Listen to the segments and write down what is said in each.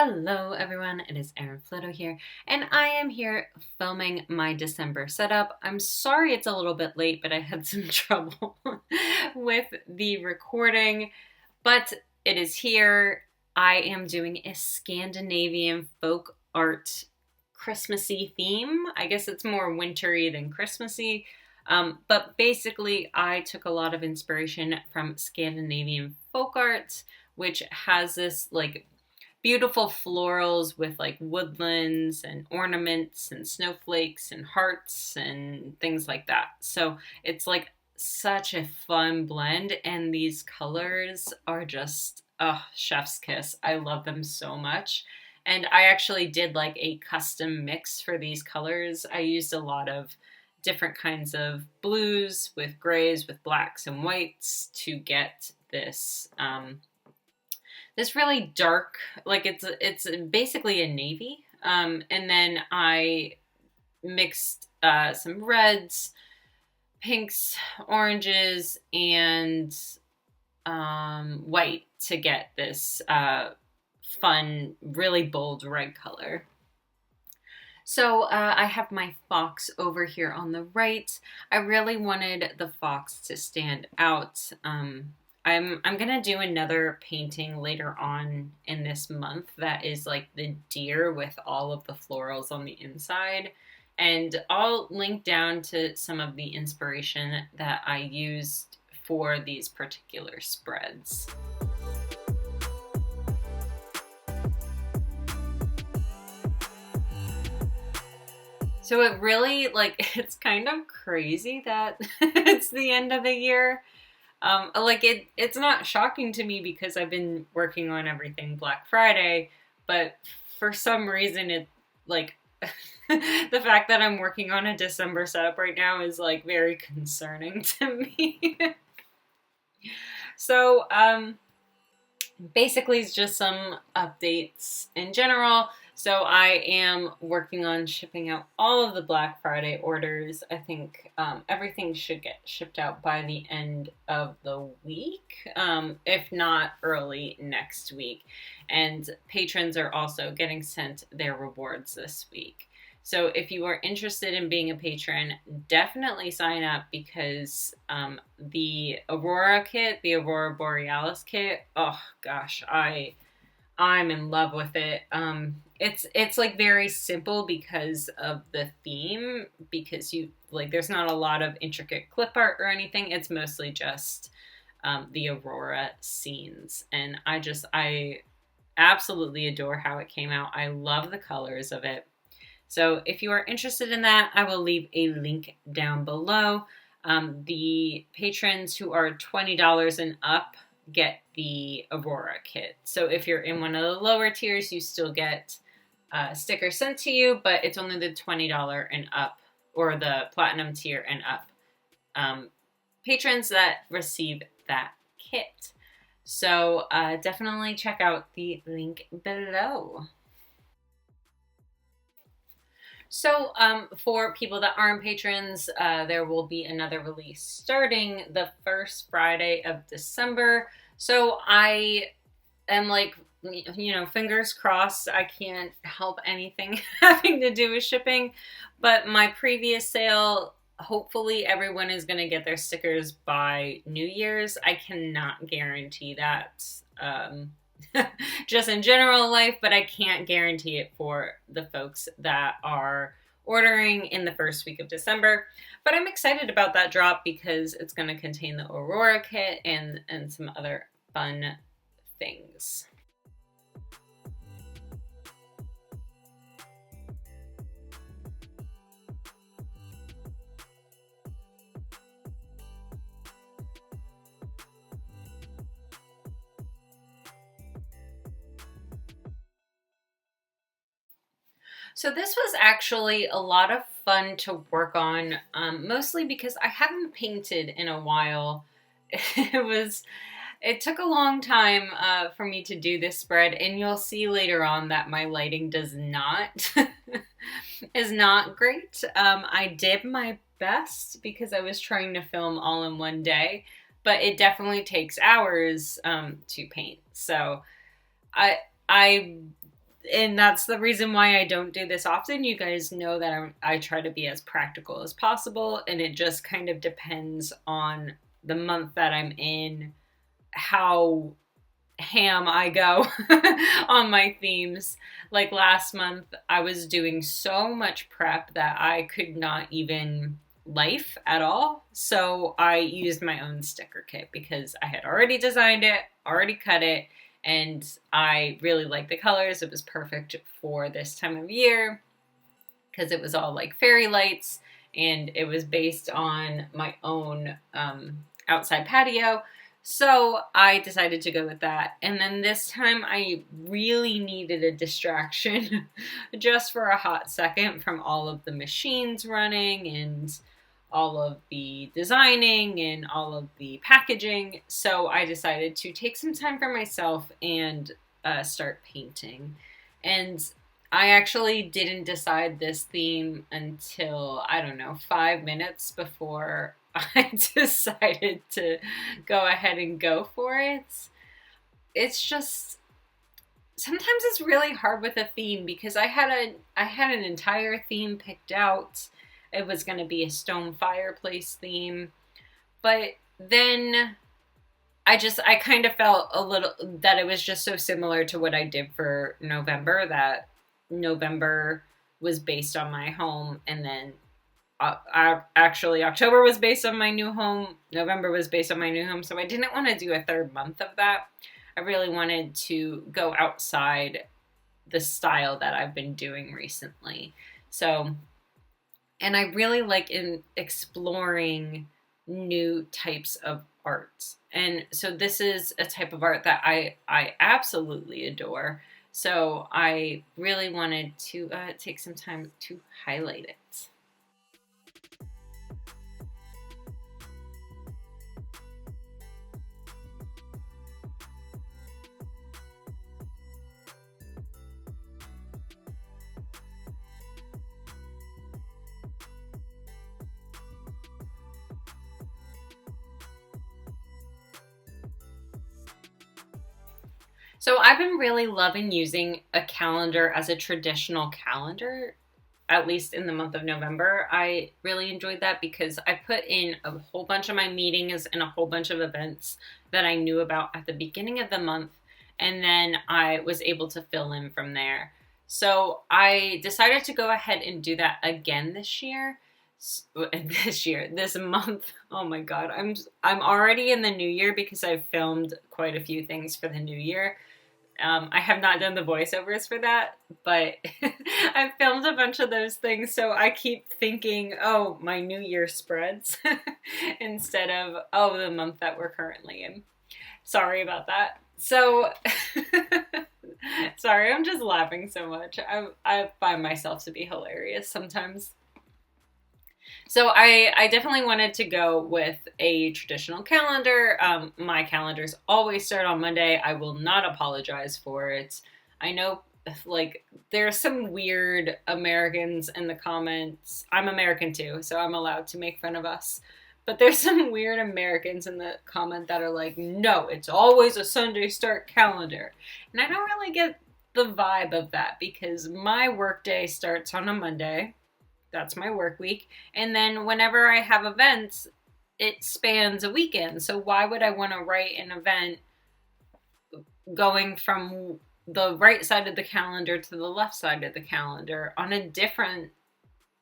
Hello everyone, it is Erin Floto here, and I am here filming my December setup. I'm sorry it's a little bit late, but I had some trouble with the recording, but it is here. I am doing a Scandinavian folk art Christmassy theme. I guess it's more wintry than Christmassy, but basically I took a lot of inspiration from Scandinavian folk art, which has this beautiful florals with like woodlands and ornaments and snowflakes and hearts and things like that. So it's like such a fun blend, and these colors are just chef's kiss. I love them so much. And I actually did like a custom mix for these colors. I used a lot of different kinds of blues with grays, with blacks and whites to get this really dark, like it's basically a navy. And then I mixed some reds, pinks, oranges, and white to get this fun, really bold red color. So I have my fox over here on the right. I really wanted the fox to stand out. I'm gonna do another painting later on in this month that is like the deer with all of the florals on the inside. And I'll link down to some of the inspiration that I used for these particular spreads. So it really, it's kind of crazy that it's the end of the year. It's not shocking to me because I've been working on everything Black Friday, but for some reason the fact that I'm working on a December setup right now is like very concerning to me. So, basically it's just some updates in general. So I am working on shipping out all of the Black Friday orders. I think everything should get shipped out by the end of the week, if not early next week. And patrons are also getting sent their rewards this week. So if you are interested in being a patron, definitely sign up because the Aurora kit, the Aurora Borealis kit, oh gosh, I'm in love with it. It's like very simple because of the theme, because there's not a lot of intricate clip art or anything. It's mostly just the Aurora scenes, and I absolutely adore how it came out. I love the colors of it. So if you are interested in that, I will leave a link down below. The patrons who are $20 and up get the Aurora kit. So if you're in one of the lower tiers, you still get a sticker sent to you, but it's only the $20 and up, or the platinum tier and up patrons that receive that kit. So definitely check out the link below. So for people that aren't patrons, there will be another release starting the first Friday of December. So I am fingers crossed. I can't help anything having to do with shipping. But my previous sale, hopefully everyone is going to get their stickers by New Year's. I cannot guarantee that. Just in general life, but I can't guarantee it for the folks that are ordering in the first week of December. But I'm excited about that drop because it's going to contain the Aurora kit and some other fun things. So this was actually a lot of fun to work on, mostly because I haven't painted in a while. It took a long time for me to do this spread, and you'll see later on that my lighting is not great. I did my best because I was trying to film all in one day, but it definitely takes hours to paint. So I and that's the reason why I don't do this often. You guys know that I try to be as practical as possible, and it just kind of depends on the month that I'm in, how ham I go on my themes. Like last month, I was doing so much prep that I could not even life at all. So I used my own sticker kit because I had already designed it, already cut it, and I really liked the colors. It was perfect for this time of year because it was all like fairy lights, and it was based on my own outside patio. So I decided to go with that. And then this time I really needed a distraction just for a hot second from all of the machines running and all of the designing and all of the packaging. So I decided to take some time for myself and start painting. And I actually didn't decide this theme until, I don't know, 5 minutes before I decided to go ahead and go for it. It's just, sometimes it's really hard with a theme because I had an entire theme picked out. It was going to be a stone fireplace theme, but then I kind of felt a little that it was just so similar to what I did for November, that November was based on my home, and then actually October was based on my new home, November was based on my new home, so I didn't want to do a third month of that. I really wanted to go outside the style that I've been doing recently. So, and I really like in exploring new types of art. And so this is a type of art that I absolutely adore. So I really wanted to take some time to highlight it. So I've been really loving using a calendar as a traditional calendar, at least in the month of November. I really enjoyed that because I put in a whole bunch of my meetings and a whole bunch of events that I knew about at the beginning of the month, and then I was able to fill in from there. So I decided to go ahead and do that again this year. This month. Oh my God, I'm already in the new year because I've filmed quite a few things for the new year. I have not done the voiceovers for that, but I've filmed a bunch of those things, so I keep thinking, oh, my new year spreads, instead of, oh, the month that we're currently in. Sorry about that. So, sorry, I'm just laughing so much. I find myself to be hilarious sometimes. So I definitely wanted to go with a traditional calendar. My calendars always start on Monday. I will not apologize for it. I know, like, there are some weird Americans in the comments. I'm American too, so I'm allowed to make fun of us. But there's some weird Americans in the comment that are like, no, it's always a Sunday start calendar. And I don't really get the vibe of that because my workday starts on a Monday. That's my work week. And then whenever I have events, it spans a weekend. So why would I want to write an event going from the right side of the calendar to the left side of the calendar on a different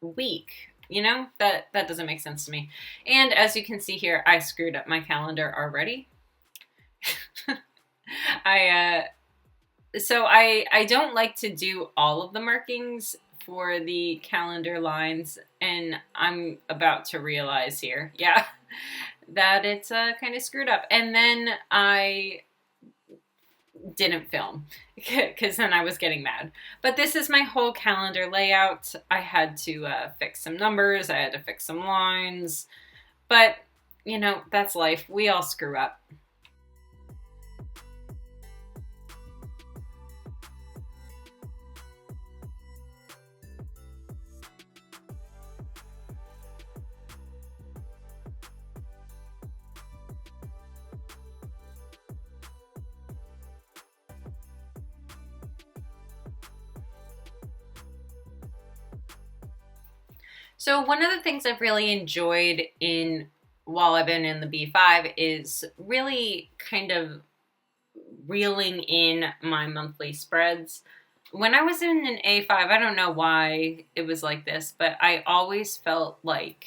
week? You know, that doesn't make sense to me. And as you can see here, I screwed up my calendar already. So I don't like to do all of the markings for the calendar lines, and I'm about to realize here, yeah, that it's kind of screwed up. And then I didn't film because then I was getting mad. But this is my whole calendar layout. I had to fix some numbers, I had to fix some lines, but you know, that's life. We all screw up. So one of the things I've really enjoyed while I've been in the B5 is really kind of reeling in my monthly spreads. When I was in an A5, I don't know why it was like this, but I always felt like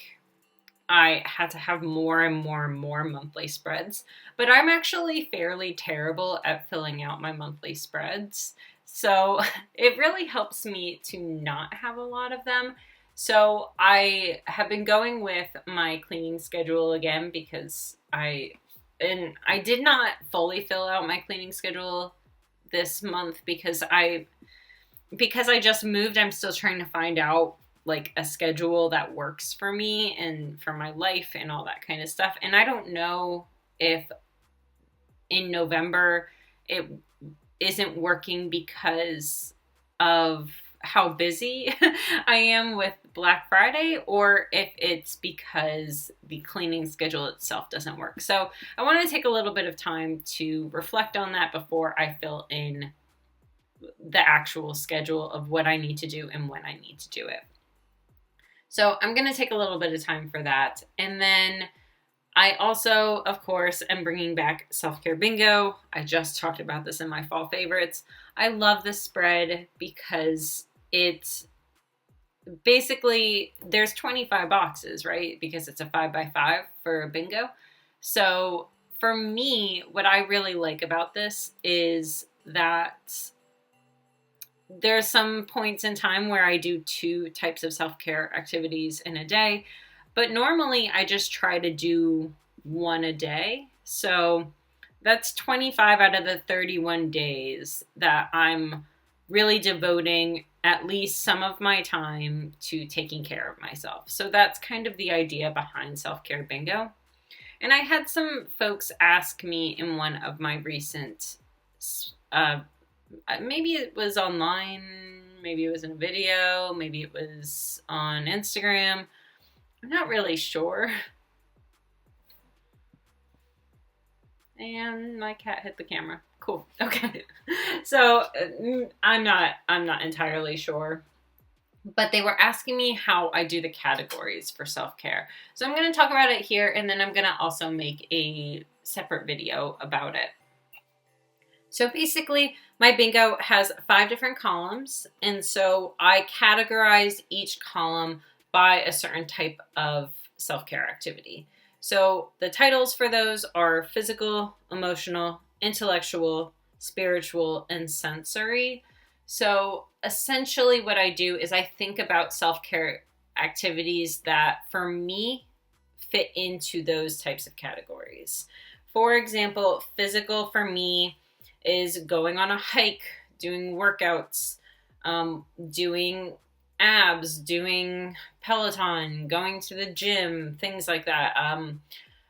I had to have more and more and more monthly spreads. But I'm actually fairly terrible at filling out my monthly spreads. So it really helps me to not have a lot of them. So I have been going with my cleaning schedule again because I did not fully fill out my cleaning schedule this month because I just moved. I'm still trying to find out like a schedule that works for me and for my life and all that kind of stuff. And I don't know if in November it isn't working because of how busy I am with Black Friday, or if it's because the cleaning schedule itself doesn't work. So I want to take a little bit of time to reflect on that before I fill in the actual schedule of what I need to do and when I need to do it. So I'm going to take a little bit of time for that. And then I also, of course, am bringing back Self-Care Bingo. I just talked about this in my fall favorites. I love this spread because it's basically, there's 25 boxes, right? Because it's a 5x5 for a bingo. So for me, what I really like about this is that there's some points in time where I do 2 types of self-care activities in a day, but normally I just try to do 1 a day. So that's 25 out of the 31 days that I'm really devoting at least some of my time to taking care of myself. So that's kind of the idea behind Self-Care Bingo. And I had some folks ask me in one of my recent maybe it was online, maybe it was in a video, maybe it was on Instagram. I'm not really sure. And my cat hit the camera. Cool. Okay. So I'm not entirely sure. But they were asking me how I do the categories for self-care. So I'm going to talk about it here, and then I'm going to also make a separate video about it. So basically, my bingo has 5 different columns, and so I categorize each column by a certain type of self-care activity. So the titles for those are physical, emotional, intellectual, spiritual, and sensory. So essentially what I do is I think about self-care activities that, for me, fit into those types of categories. For example, physical for me is going on a hike, doing workouts, doing abs, doing Peloton, going to the gym, things like that.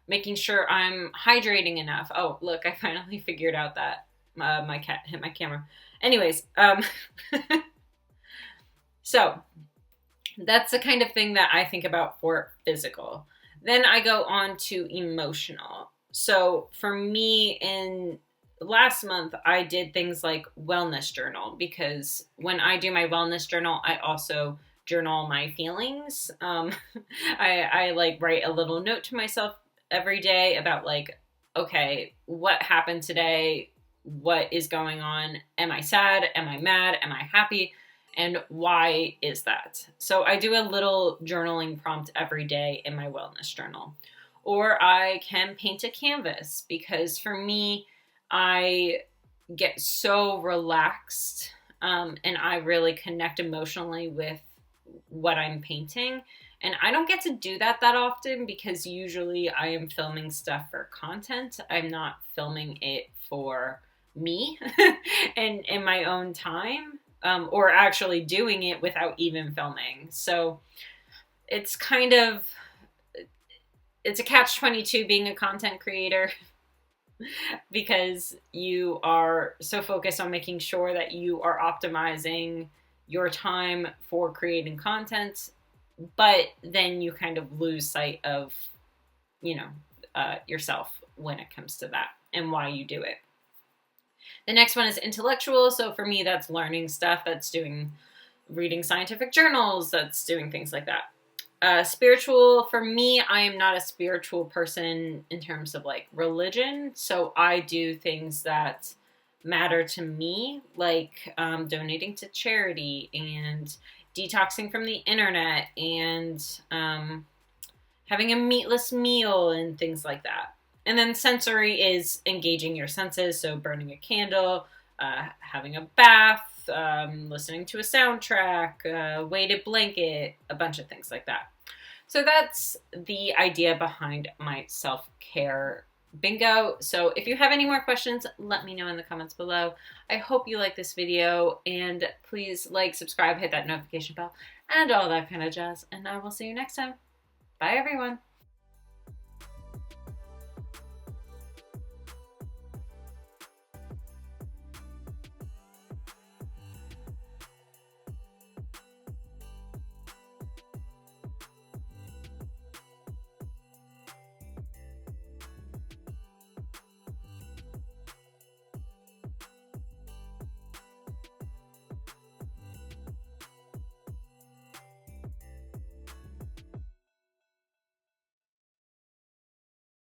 Making sure I'm hydrating enough. Oh, look, I finally figured out that my cat hit my camera. Anyways, so that's the kind of thing that I think about for physical. Then I go on to emotional. So for me, in last month, I did things like wellness journal, because when I do my wellness journal, I also journal my feelings. I like write a little note to myself every day about like, okay, what happened today? What is going on? Am I sad? Am I mad? Am I happy? And why is that? So I do a little journaling prompt every day in my wellness journal. Or I can paint a canvas, because for me, I get so relaxed and I really connect emotionally with what I'm painting. And I don't get to do that often, because usually I am filming stuff for content. I'm not filming it for me and in my own time, or actually doing it without even filming. So it's kind of, it's a catch-22 being a content creator, because you are so focused on making sure that you are optimizing your time for creating content, but then you kind of lose sight of, yourself when it comes to that and why you do it. The next one is intellectual. So for me, that's learning stuff. That's reading scientific journals. That's doing things like that. Spiritual, for me, I am not a spiritual person in terms of like religion. So I do things that matter to me, like donating to charity and detoxing from the internet and having a meatless meal and things like that. And then sensory is engaging your senses, so burning a candle, having a bath, listening to a soundtrack, a weighted blanket, a bunch of things like that. So that's the idea behind my self-care bingo. So if you have any more questions, let me know in the comments below. I hope you like this video, and please like, subscribe, hit that notification bell, and all that kind of jazz. And I will see you next time. Bye, everyone.